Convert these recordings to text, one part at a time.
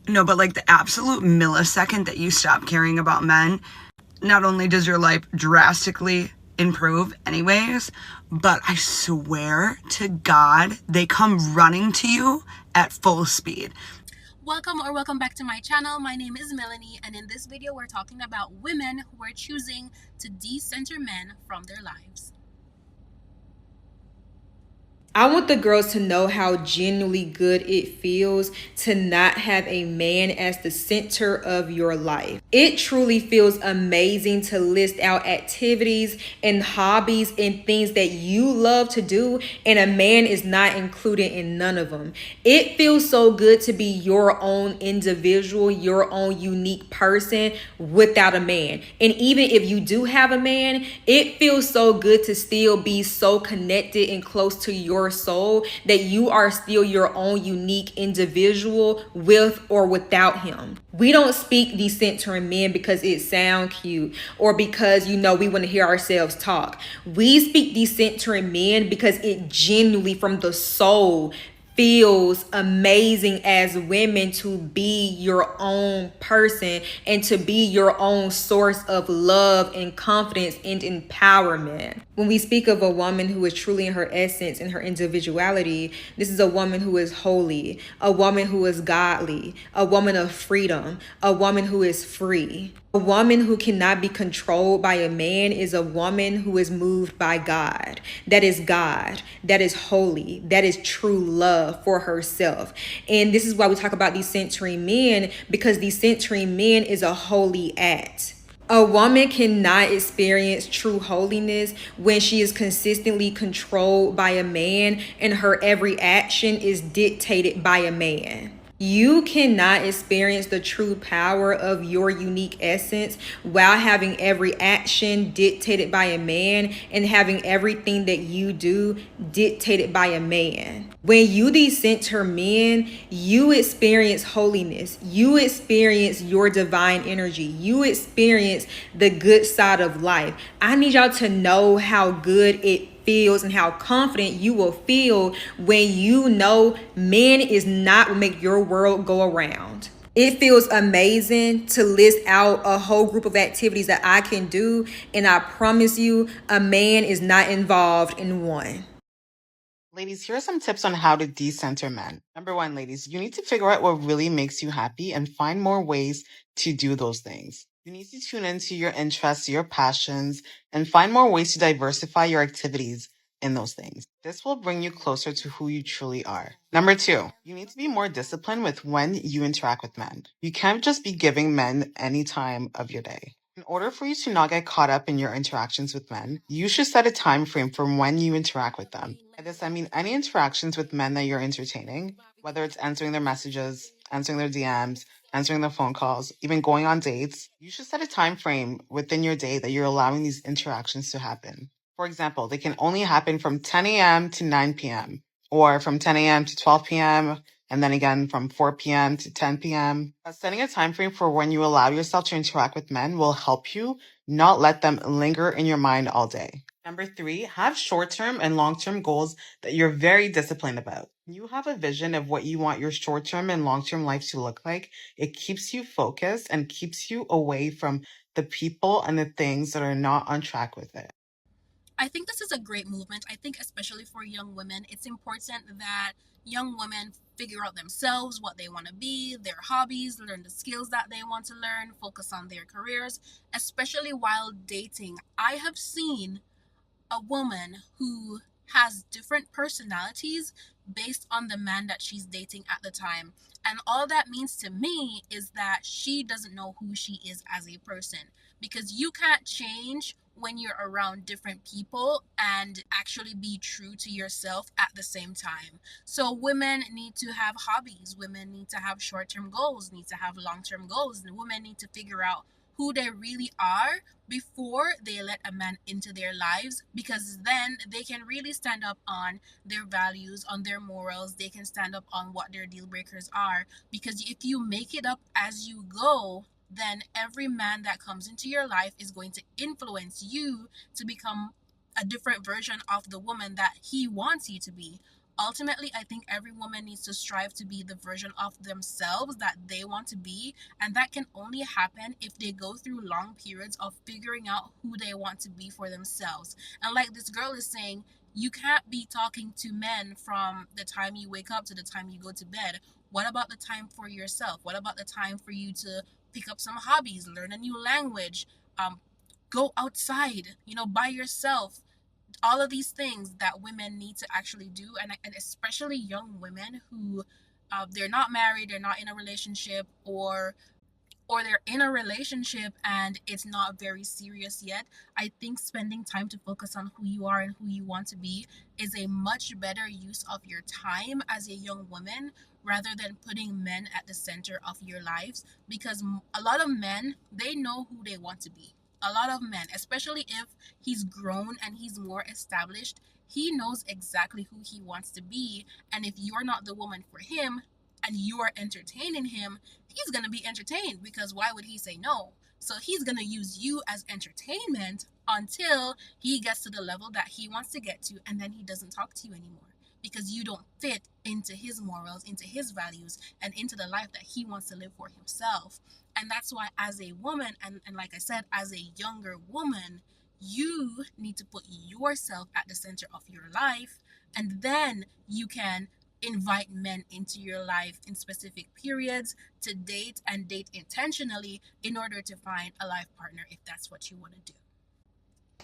No, but like the absolute millisecond that you stop caring about men, not only does your life drastically improve anyways, but I swear to God, they come running to you at full speed. Welcome back to my channel. My name is Melanie, and in this video we're talking about women who are choosing to decenter men from their lives. I want the girls to know how genuinely good it feels to not have a man as the center of your life. It truly feels amazing to list out activities and hobbies and things that you love to do, and a man is not included in none of them. It feels so good to be your own individual, your own unique person without a man. And even if you do have a man, it feels so good to still be so connected and close to your soul that you are still your own unique individual with or without him. We don't speak decentering men because it sounds cute or because we want to hear ourselves talk. We speak decentering men because it genuinely from the soul feels amazing as women to be your own person and to be your own source of love and confidence and empowerment. When we speak of a woman who is truly in her essence and her individuality, this is a woman who is holy, a woman who is godly, a woman of freedom, a woman who is free. A woman who cannot be controlled by a man is a woman who is moved by God. That is God. That is holy. That is true love for herself. And this is why we talk about these centering men, because these centering men is a holy act. A woman cannot experience true holiness when she is consistently controlled by a man and her every action is dictated by a man. You cannot experience the true power of your unique essence while having every action dictated by a man and having everything that you do dictated by a man. When you decenter men, you experience holiness. You experience your divine energy. You experience the good side of life. I need y'all to know how good it feels and how confident you will feel when you know men is not what make your world go around. It feels amazing to list out a whole group of activities that I can do, and I promise you, a man is not involved in one. Ladies, here are some tips on how to decenter men. Number one, ladies, you need to figure out what really makes you happy and find more ways to do those things. You need to tune into your interests, your passions, and find more ways to diversify your activities in those things. This will bring you closer to who you truly are. Number two, you need to be more disciplined with when you interact with men. You can't just be giving men any time of your day. In order for you to not get caught up in your interactions with men, you should set a time frame for when you interact with them. By this, I mean any interactions with men that you're entertaining, whether it's answering their messages, answering their DMs, answering their phone calls, even going on dates, you should set a time frame within your day that you're allowing these interactions to happen. For example, they can only happen from 10 a.m. to 9 p.m. or from 10 a.m. to 12 p.m. and then again from 4 p.m. to 10 p.m. Setting a time frame for when you allow yourself to interact with men will help you not let them linger in your mind all day. Number three, have short term and long term goals that you're very disciplined about. When you have a vision of what you want your short term and long term life to look like, it keeps you focused and keeps you away from the people and the things that are not on track with it. I think this is a great movement. I think, especially for young women, it's important that young women figure out themselves, what they want to be, their hobbies, learn the skills that they want to learn, focus on their careers, especially while dating. I have seen a woman who has different personalities based on the man that she's dating at the time. And all that means to me is that she doesn't know who she is as a person, because you can't change when you're around different people and actually be true to yourself at the same time. So women need to have hobbies, women need to have short-term goals, need to have long-term goals, and women need to figure out who they really are before they let a man into their lives, because then they can really stand up on their values, on their morals. They can stand up on what their deal breakers are, because if you make it up as you go, then every man that comes into your life is going to influence you to become a different version of the woman that he wants you to be. Ultimately, I think every woman needs to strive to be the version of themselves that they want to be, and that can only happen if they go through long periods of figuring out who they want to be for themselves. And like this girl is saying, you can't be talking to men from the time you wake up to the time you go to bed. What about the time for yourself? What about the time for you to pick up some hobbies, learn a new language, go outside, by yourself? All of these things that women need to actually do, and especially young women who they're not married, they're not in a relationship, or they're in a relationship and it's not very serious yet. I think spending time to focus on who you are and who you want to be is a much better use of your time as a young woman, rather than putting men at the center of your lives, because a lot of men, they know who they want to be. A lot of men, especially if he's grown and he's more established, he knows exactly who he wants to be. And if you're not the woman for him and you are entertaining him, he's going to be entertained, because why would he say no? So he's going to use you as entertainment until he gets to the level that he wants to get to, and then he doesn't talk to you anymore, because you don't fit into his morals, into his values, and into the life that he wants to live for himself. And that's why, as a woman, and like I said, as a younger woman, you need to put yourself at the center of your life, and then you can invite men into your life in specific periods to date, and date intentionally, in order to find a life partner if that's what you want to do.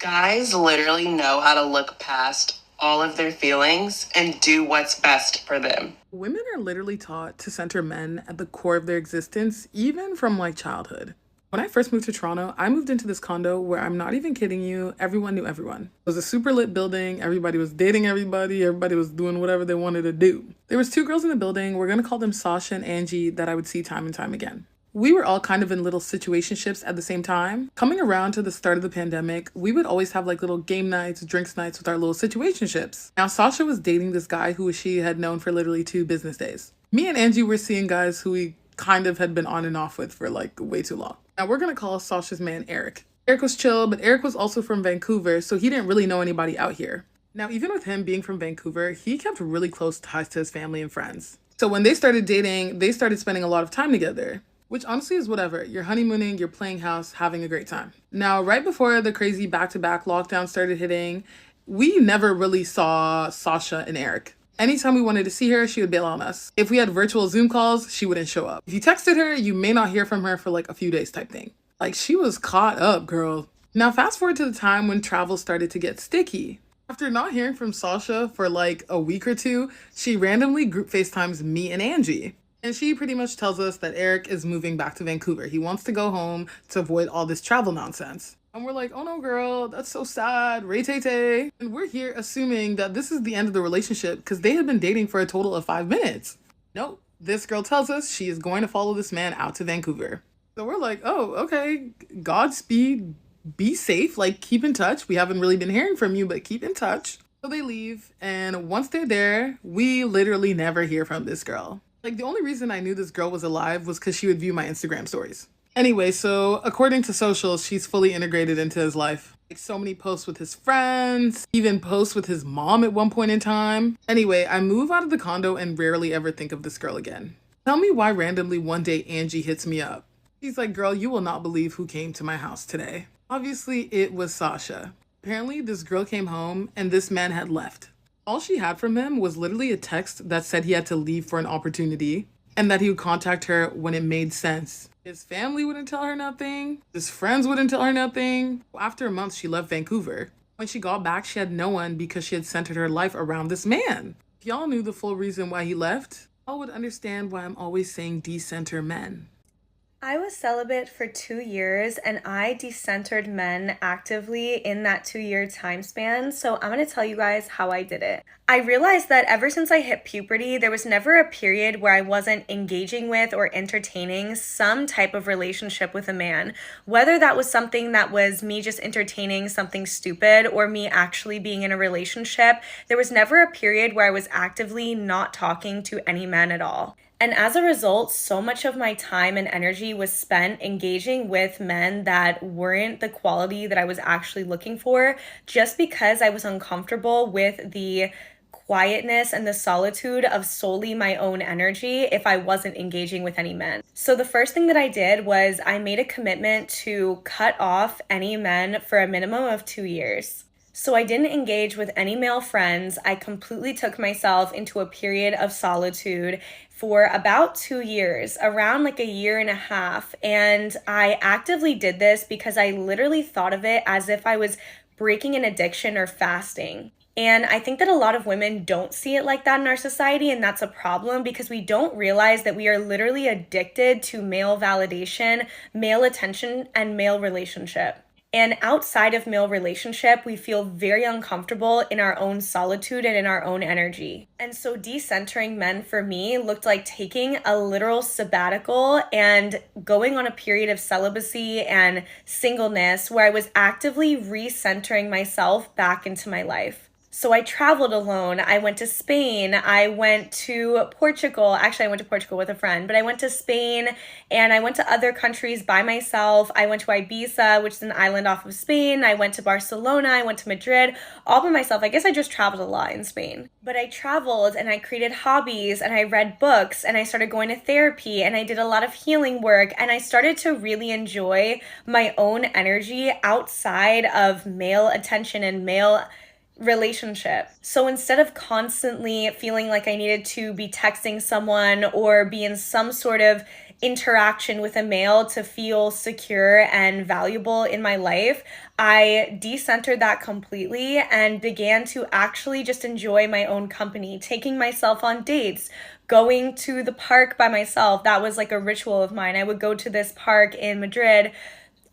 Guys literally know how to look past all of their feelings and do what's best for them. Women are literally taught to center men at the core of their existence, even from like childhood. When I first moved to Toronto, I moved into this condo where, I'm not even kidding you, everyone knew everyone. It was a super lit building, everybody was dating everybody was doing whatever they wanted to do. There was 2 girls in the building, we're gonna call them Sasha and Angie, that I would see time and time again. We were all kind of in little situationships at the same time. Coming around to the start of the pandemic, we would always have like little game nights, drinks nights with our little situationships. Now, Sasha was dating this guy who she had known for literally 2 business days. Me and Angie were seeing guys who we kind of had been on and off with for like way too long. Now, we're gonna call Sasha's man Eric. Eric was chill, but Eric was also from Vancouver, so he didn't really know anybody out here. Now, even with him being from Vancouver, he kept really close ties to his family and friends. So when they started dating, they started spending a lot of time together, which honestly is whatever. You're honeymooning, you're playing house, having a great time. Now, right before the crazy back-to-back lockdown started hitting, we never really saw Sasha and Eric. Anytime we wanted to see her, she would bail on us. If we had virtual Zoom calls, she wouldn't show up. If you texted her, you may not hear from her for like a few days type thing. Like, she was caught up, girl. Now, fast forward to the time when travel started to get sticky. After not hearing from Sasha for like a week or 2, she randomly group FaceTimes me and Angie. And she pretty much tells us that Eric is moving back to Vancouver. He wants to go home to avoid all this travel nonsense. And we're like, oh no, girl, that's so sad. Ray-tay-tay. And we're here assuming that this is the end of the relationship because they had been dating for a total of 5 minutes. Nope. This girl tells us she is going to follow this man out to Vancouver. So we're like, oh, okay, Godspeed, be safe, like keep in touch. We haven't really been hearing from you, but keep in touch. So they leave, and once they're there, we literally never hear from this girl. Like, the only reason I knew this girl was alive was because she would view my Instagram stories. Anyway, so according to socials, she's fully integrated into his life. Like, so many posts with his friends, even posts with his mom at one point in time. Anyway, I move out of the condo and rarely ever think of this girl again. Tell me why randomly one day Angie hits me up. She's like, girl, you will not believe who came to my house today. Obviously, it was Sasha. Apparently, this girl came home and this man had left. All she had from him was literally a text that said he had to leave for an opportunity and that he would contact her when it made sense. His family wouldn't tell her nothing. His friends wouldn't tell her nothing. After a month, she left Vancouver. When she got back, she had no one because she had centered her life around this man. If y'all knew the full reason why he left, y'all would understand why I'm always saying decenter men. I was celibate for 2 years and I decentered men actively in that 2-year time span. So I'm going to tell you guys how I did it. I realized that ever since I hit puberty, there was never a period where I wasn't engaging with or entertaining some type of relationship with a man. Whether that was something that was me just entertaining something stupid or me actually being in a relationship, there was never a period where I was actively not talking to any man at all. And as a result, so much of my time and energy was spent engaging with men that weren't the quality that I was actually looking for, just because I was uncomfortable with the quietness and the solitude of solely my own energy if I wasn't engaging with any men. So the first thing that I did was I made a commitment to cut off any men for a minimum of 2 years. So I didn't engage with any male friends. I completely took myself into a period of solitude for about 2 years, around like a year and a half. And I actively did this because I literally thought of it as if I was breaking an addiction or fasting. And I think that a lot of women don't see it like that in our society, and that's a problem because we don't realize that we are literally addicted to male validation, male attention, and male relationship. And outside of male relationship, we feel very uncomfortable in our own solitude and in our own energy. And so decentering men for me looked like taking a literal sabbatical and going on a period of celibacy and singleness where I was actively recentering myself back into my life. So I traveled alone. I went to Spain. I went to Portugal. Actually, I went to Portugal with a friend, but I went to Spain and I went to other countries by myself. I went to Ibiza, which is an island off of Spain. I went to Barcelona. I went to Madrid, all by myself. I guess I just traveled a lot in Spain. But I traveled and I created hobbies and I read books and I started going to therapy and I did a lot of healing work and I started to really enjoy my own energy outside of male attention and male relationship. So instead of constantly feeling like I needed to be texting someone or be in some sort of interaction with a male to feel secure and valuable in my life, I decentered that completely and began to actually just enjoy my own company, taking myself on dates, going to the park by myself. That was like a ritual of mine. I would go to this park in Madrid.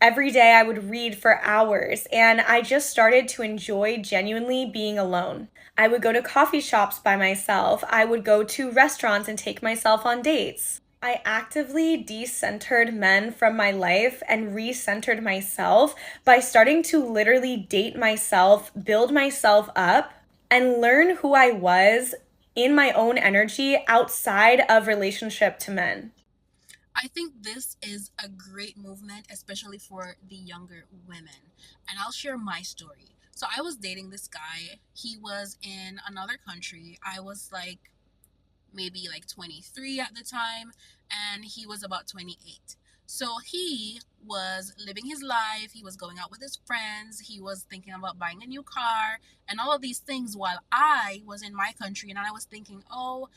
Every day I would read for hours and I just started to enjoy genuinely being alone. I would go to coffee shops by myself. I would go to restaurants and take myself on dates. I actively decentered men from my life and recentered myself by starting to literally date myself, build myself up, and learn who I was in my own energy outside of relationship to men. I think this is a great movement, especially for the younger women. And I'll share my story. So I was dating this guy. He was in another country. I was like maybe like 23 at the time, and he was about 28. So he was living his life. He was going out with his friends. He was thinking about buying a new car and all of these things while I was in my country. And I was thinking, oh,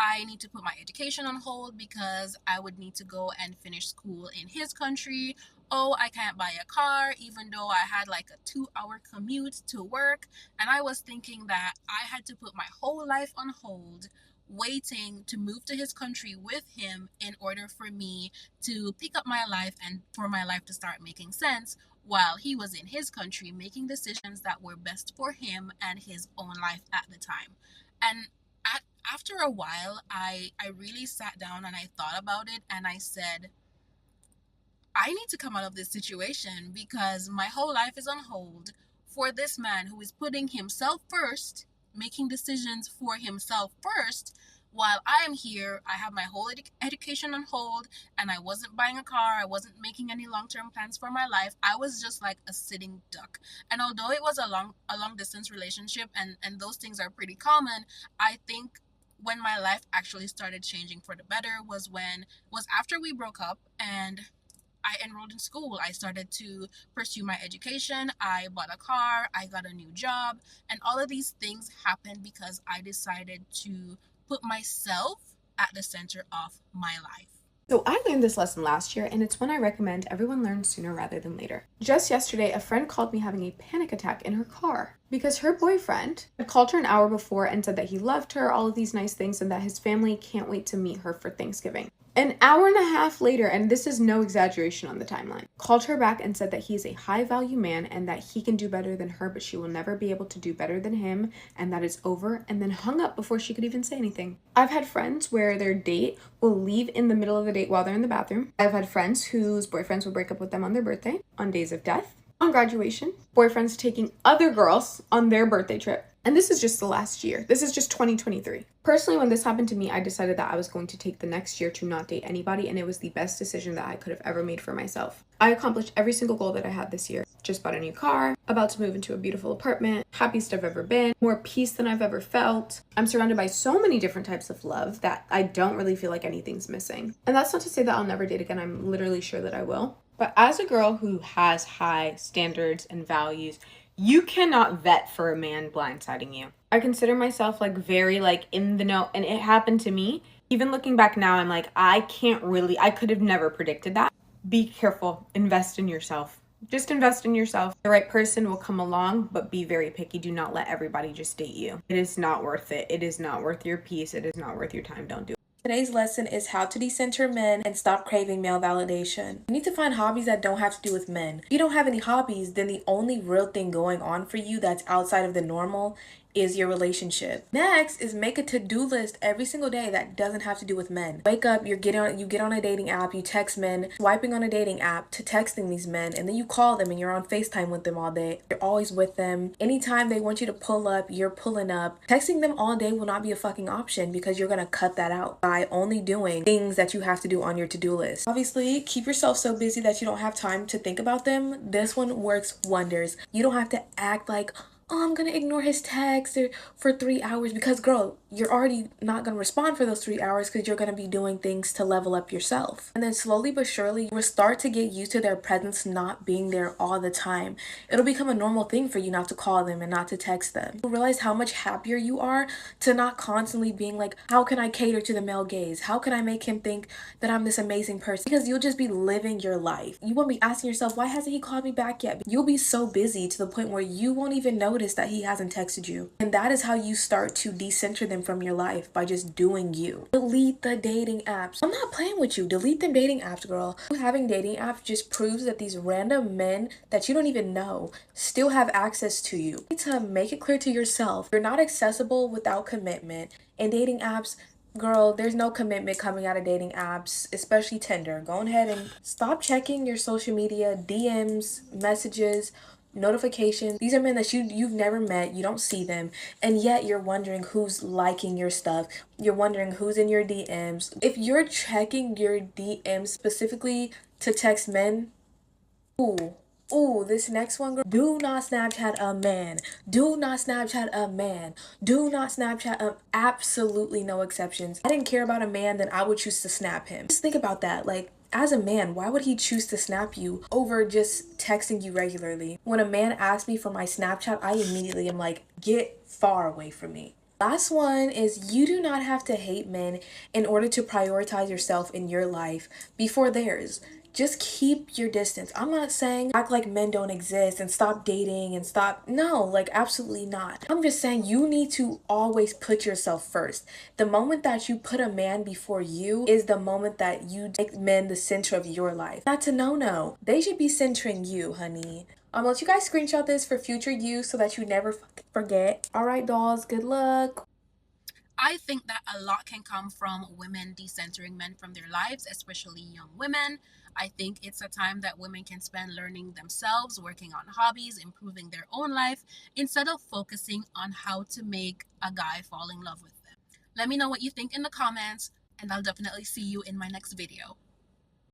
I need to put my education on hold because I would need to go and finish school in his country. Oh, I can't buy a car even though I had like a 2-hour commute to work. And I was thinking that I had to put my whole life on hold waiting to move to his country with him in order for me to pick up my life and for my life to start making sense while he was in his country making decisions that were best for him and his own life at the time. And after a while, I really sat down and I thought about it and I said, I need to come out of this situation because my whole life is on hold for this man who is putting himself first, making decisions for himself first, while I am here. I have my whole education on hold and I wasn't buying a car. I wasn't making any long-term plans for my life. I was just like a sitting duck. And although it was a long distance relationship and those things are pretty common, I think when my life actually started changing for the better was after we broke up and I enrolled in school. I started to pursue my education. I bought a car. I got a new job. And all of these things happened because I decided to put myself at the center of my life. So I learned this lesson last year, and it's one I recommend everyone learn sooner rather than later. Just yesterday, a friend called me having a panic attack in her car because her boyfriend had called her an hour before and said that he loved her, all of these nice things, and that his family can't wait to meet her for Thanksgiving. An hour and a half later, and this is no exaggeration on the timeline, called her back and said that he is a high-value man and that he can do better than her, but she will never be able to do better than him, and that it's over, and then hung up before she could even say anything. I've had friends where their date will leave in the middle of the date while they're in the bathroom. I've had friends whose boyfriends will break up with them on their birthday, on days of death, on graduation, boyfriends taking other girls on their birthday trip. And this is just the last year. This is just 2023. Personally, when this happened to me, I decided that I was going to take the next year to not date anybody, and it was the best decision that I could have ever made for myself. I accomplished every single goal that I had this year. Just bought a new car, about to move into a beautiful apartment, happiest I've ever been, more peace than I've ever felt. I'm surrounded by so many different types of love that I don't really feel like anything's missing. And that's not to say that I'll never date again. I'm literally sure that I will. But as a girl who has high standards and values, you cannot vet for a man blindsiding you. I consider myself like very like in the know, and it happened to me. Even looking back now, I'm like, I could have never predicted that. Be careful, invest in yourself. Just invest in yourself. The right person will come along, but be very picky. Do not let everybody just date you. It is not worth it. It is not worth your peace. It is not worth your time. Don't do it. Today's lesson is how to decenter men and stop craving male validation. You need to find hobbies that don't have to do with men. If you don't have any hobbies, then the only real thing going on for you that's outside of the normal is your relationship. Next is make a to-do list every single day that doesn't have to do with men. Wake up, you get on a dating app, you text men, swiping on a dating app to texting these men, and then you call them and you're on FaceTime with them all day. You're always with them. Anytime they want you to pull up, you're pulling up. Texting them all day will not be a fucking option because you're gonna cut that out by only doing things that you have to do on your to-do list. Obviously, keep yourself so busy that you don't have time to think about them. This one works wonders. You don't have to act like, oh, I'm gonna ignore his text for 3 hours, because girl, you're already not gonna respond for those 3 hours because you're gonna be doing things to level up yourself. And then slowly but surely, you will start to get used to their presence not being there all the time. It'll become a normal thing for you not to call them and not to text them. You'll realize how much happier you are to not constantly being like, how can I cater to the male gaze? How can I make him think that I'm this amazing person? Because you'll just be living your life. You won't be asking yourself, why hasn't he called me back yet? You'll be so busy to the point where you won't even notice that he hasn't texted you. And that is how you start to decenter them from your life, by just doing you. Delete the dating apps. I'm not playing with you. Delete them dating apps, girl. Having dating apps just proves that these random men that you don't even know still have access to you. You need to make it clear to yourself you're not accessible without commitment. And dating apps, girl, there's no commitment coming out of dating apps, especially Tinder. Go ahead and stop checking your social media, DMs, messages, notifications. These are men that you've never met, you don't see them, and yet you're wondering who's liking your stuff. You're wondering who's in your DMs. If you're checking your DMs specifically to text men, ooh, this next one, girl. Do not Snapchat a man. Do not Snapchat a man. Do not Snapchat a... Absolutely no exceptions. I didn't care about a man, then I would choose to snap him. Just think about that. Like, as a man, why would he choose to snap you over just texting you regularly? When a man asks me for my Snapchat, I immediately am like, get far away from me. Last one is you do not have to hate men in order to prioritize yourself in your life before theirs. Just keep your distance. I'm not saying act like men don't exist and stop dating and stop. No, like absolutely not. I'm just saying you need to always put yourself first. The moment that you put a man before you is the moment that you make men the center of your life. That's a no-no. They should be centering you, honey. I'll let you guys screenshot this for future use so that you never forget. All right, dolls, good luck. I think that a lot can come from women decentering men from their lives, especially young women. I think it's a time that women can spend learning themselves, working on hobbies, improving their own life, instead of focusing on how to make a guy fall in love with them. Let me know what you think in the comments, and I'll definitely see you in my next video.